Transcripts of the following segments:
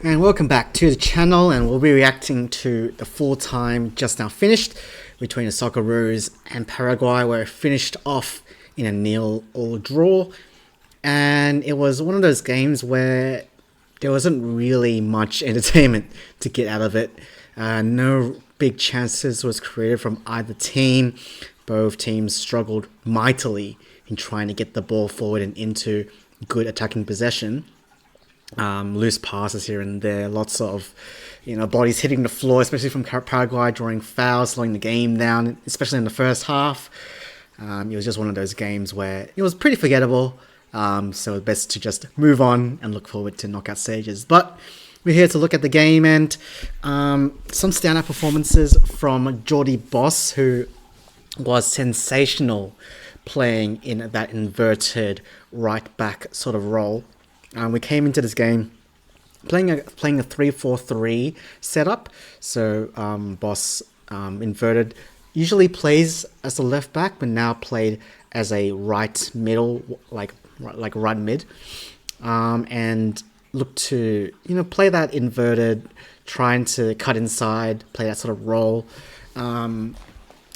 And welcome back to the channel, and we'll be reacting to the full time just now finished between the Socceroos and Paraguay, where it finished off in a 0-0 draw. And it was one of those games where there wasn't really much entertainment to get out of it. No big chances was created from either team. Both teams struggled mightily in trying to get the ball forward and into good attacking possession. Loose passes here and there, lots of bodies hitting the floor, especially from Paraguay, drawing fouls, slowing the game down, especially in the first half. It was just one of those games where it was pretty forgettable, so it's best to just move on and look forward to knockout stages. But we're here to look at the game, and some standout performances from Jordi Boss, who was sensational playing in that inverted right back sort of role. We came into this game playing a 3-4-3 setup. So Boss inverted usually plays as a left back, but now played as a right middle, like right mid, and looked to play that inverted, trying to cut inside, play that sort of role. In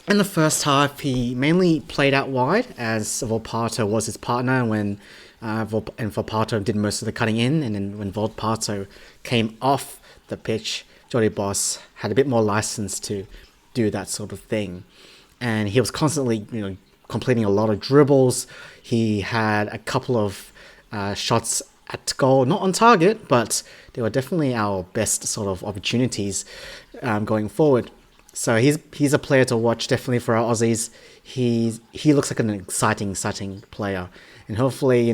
the first half, he mainly played out wide as Volpato was his partner when Volpato did most of the cutting in, and then when Volpato came off the pitch, Jordi Boss had a bit more license to do that sort of thing. And he was constantly, completing a lot of dribbles. He had a couple of shots at goal, not on target, but they were definitely our best sort of opportunities going forward. So he's a player to watch, definitely, for our Aussies. He looks like an exciting player, and hopefully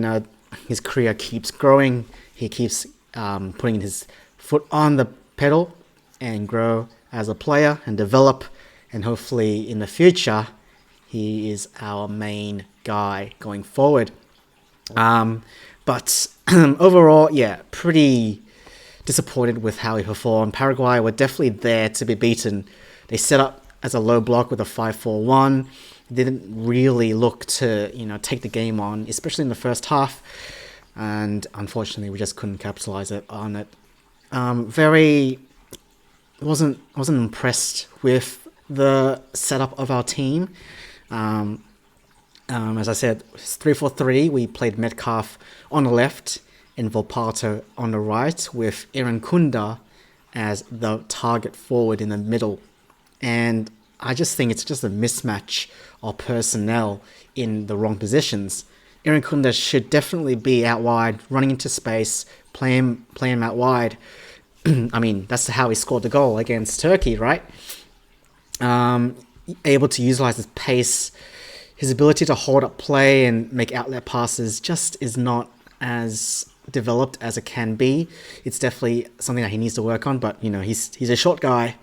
his career keeps growing. He keeps putting his foot on the pedal and grow as a player and develop, and hopefully in the future he is our main guy going forward. But overall, yeah, pretty disappointed with how he performed. Paraguay were definitely there to be beaten. They set up as a low block with a 5-4-1. Didn't really look to take the game on, especially in the first half, and unfortunately we just couldn't capitalize on it. Wasn't impressed with the setup of our team. As I said, 3-4-3. We played Metcalf on the left and Volpato on the right, with Aaron Kunda as the target forward in the middle. And I just think it's just a mismatch of personnel in the wrong positions. Aaron Kunda should definitely be out wide, running into space, play him out wide. I mean, that's how he scored the goal against Turkey, right? Able to utilize his pace, his ability to hold up play and make outlet passes just is not as developed as it can be. It's definitely something that he needs to work on, but he's a short guy.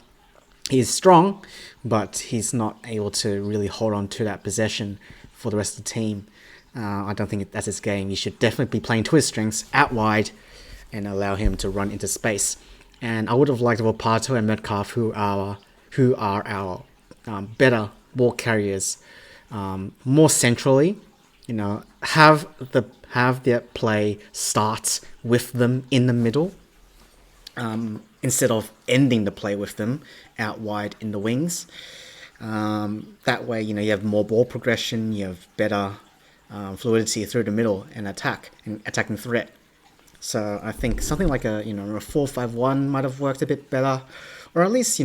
He's strong, but he's not able to really hold on to that possession for the rest of the team. I don't think that's his game. He should definitely be playing to his strengths, out wide, and allow him to run into space. And I would have liked Volpato and Metcalf, who are our better ball carriers, more centrally. Have their play start with them in the middle, instead of ending the play with them out wide in the wings. That way, you have more ball progression, you have better fluidity through the middle and attacking threat. So I think something like a 4-5-1 might have worked a bit better, or at least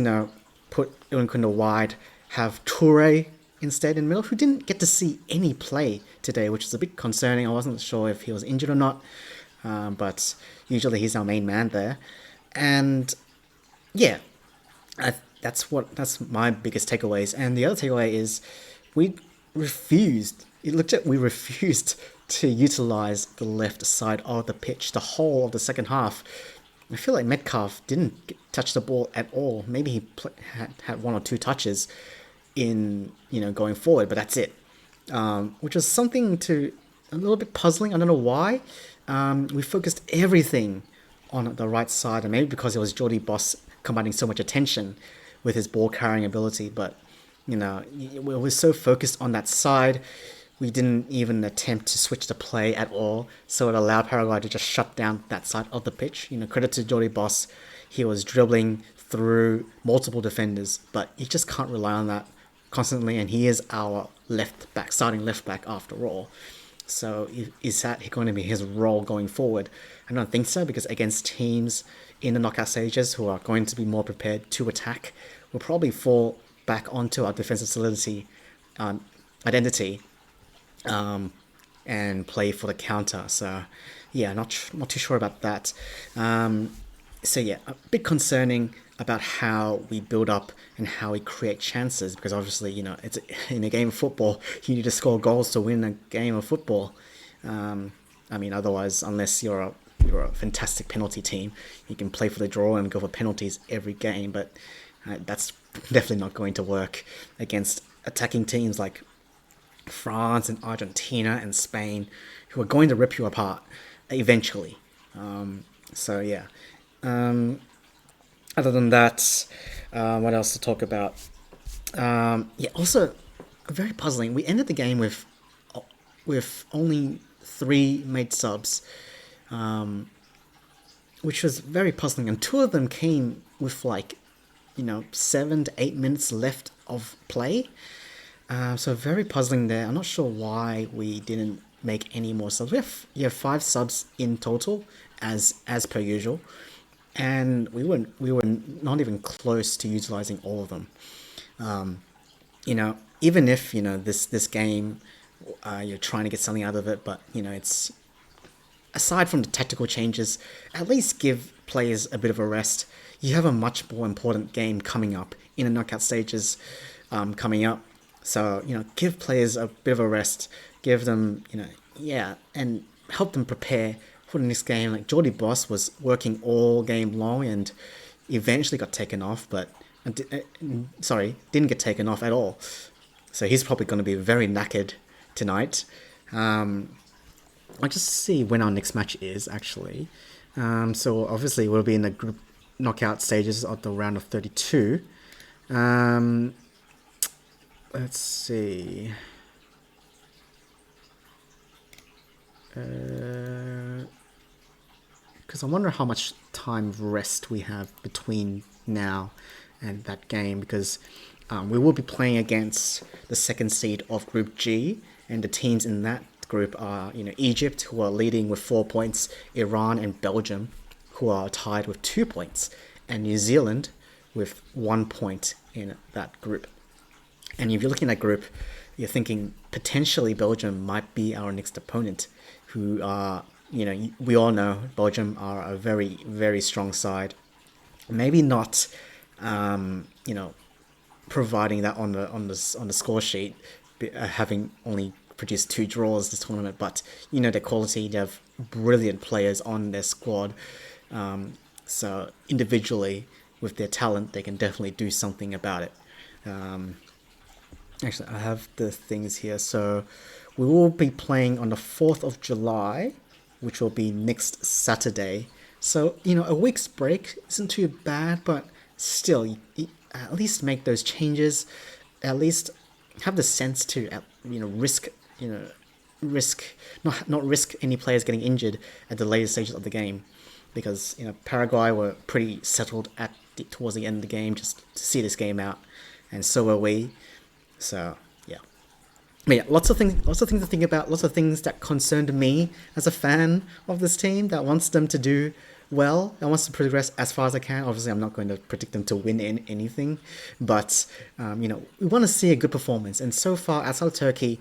put Unkunda wide, have Toure instead in the middle, who didn't get to see any play today, which is a bit concerning. I wasn't sure if he was injured or not, but usually he's our main man there. And yeah, that's my biggest takeaways. And the other takeaway is we refused to utilize the left side of the pitch the whole of the second half. I feel like Metcalf didn't touch the ball at all. Maybe he had one or two touches in going forward, but that's it. Which was something a little bit puzzling. I don't know why. We focused everything on the right side, and maybe because it was Jordi Boss commanding so much attention with his ball carrying ability. But we were so focused on that side, we didn't even attempt to switch the play at all, so it allowed Paraguay to just shut down that side of the pitch. Credit to Jordi Boss, he was dribbling through multiple defenders, but you just can't rely on that constantly, and he is our left back, starting left back after all. So is that going to be his role going forward? I don't think so, because against teams in the knockout stages who are going to be more prepared to attack, we'll probably fall back onto our defensive solidity identity, and play for the counter. So yeah, not too sure about that. So yeah, a bit concerning about how we build up and how we create chances, because obviously, it's in a game of football, you need to score goals to win a game of football. Otherwise, unless you're a fantastic penalty team, you can play for the draw and go for penalties every game, but that's definitely not going to work against attacking teams like France and Argentina and Spain, who are going to rip you apart eventually. So yeah. Other than that, what else to talk about? Also very puzzling. We ended the game with only 3 made subs, which was very puzzling. And 2 of them came with 7 to 8 minutes left of play. So very puzzling there. I'm not sure why we didn't make any more subs. We have 5 subs in total, as per usual, and we were not even close to utilizing all of them. Even if this game, you're trying to get something out of it, but it's, aside from the tactical changes, at least give players a bit of a rest. You have a much more important game coming up in the knockout stages, coming up. So, give players a bit of a rest, give them, and help them prepare for the next game. Like Jordi Boss was working all game long and eventually got taken off, but, didn't get taken off at all. So he's probably going to be very knackered tonight. I'll just see when our next match is, actually. So obviously we'll be in the group knockout stages of the round of 32. Let's see. Because I wonder how much time of rest we have between now and that game, because we will be playing against the second seed of Group G, and the teams in that group are Egypt, who are leading with 4 points, Iran and Belgium, who are tied with 2 points, and New Zealand with 1 point in that group. And if you're looking at that group, you're thinking potentially Belgium might be our next opponent, who are, we all know Belgium are a very, very strong side. Maybe not, providing that on the score sheet, having only produced 2 draws this tournament, but their quality. They have brilliant players on their squad. So individually, with their talent, they can definitely do something about it. Actually, I have the things here. So we will be playing on the 4th of July, which will be next Saturday. So, a week's break isn't too bad, but still, you at least make those changes. At least have the sense to, risk not risk any players getting injured at the later stages of the game, because Paraguay were pretty settled towards the end of the game just to see this game out, and so were we. So yeah, but yeah, lots of things to think about, lots of things that concerned me as a fan of this team, that wants them to do well, that wants to progress as far as I can. Obviously, I'm not going to predict them to win in anything, but we want to see a good performance. And so far, outside of Turkey,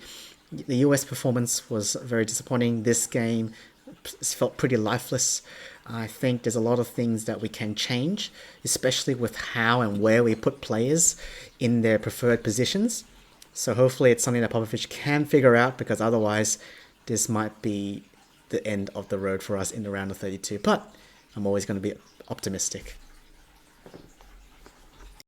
the US performance was very disappointing. This game felt pretty lifeless. I think there's a lot of things that we can change, especially with how and where we put players in their preferred positions. So hopefully it's something that Popovich can figure out, because otherwise this might be the end of the road for us in the round of 32. But I'm always going to be optimistic.